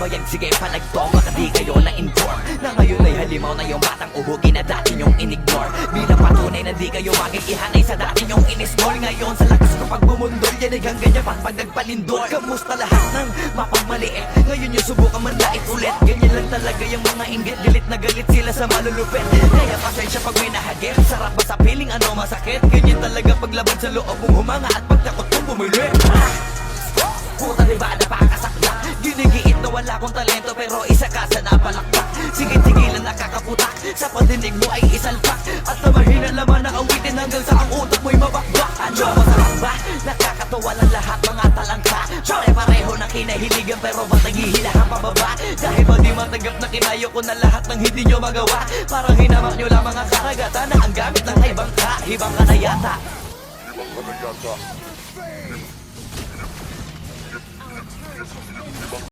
bayag, sige palagtong. Baka di kayo na-inform na ngayon ay halimaw na yung batang uhugin na dati nyong in-ignore. Bilang patunay na di kayo magigihanay sa dati nyong in-ignore. Ngayon sa lakas ko pag bumundol, yan ay hanggang pag nagpalindol. Kamusta lahat ng mapagmaliit? Ngayon yung subukan man lait ulit. Ganyan lang talaga yung mga inggit, galit na galit sila sa malulupit. Kaya pasensya pag may nahagip, sarap ba sa piling ano masakit? Ganyan talaga paglaban sa loob mong humanga at pagtakot mong bumili. Puta diba napakasakla, ginigiit na wala akong talento pero isa ka sa napalakpak. Sigit-sigilan nakakaputak, sa padinig mo ay isalpak. At na mahina laman na awitin hanggang sa ang utak mo'y mabakbak. Ano masarap ba? Nakakatawa lang lahat mga talangka. Pare-pareho na kinahiligan pero ba't naghihilahan pababa? Dahil ba di matanggap na kinayo ko na lahat ng hindi nyo magawa? Parang hinamak nyo lang mga karagatan na ang gamit ng ibang ka. Ibang ka na yata.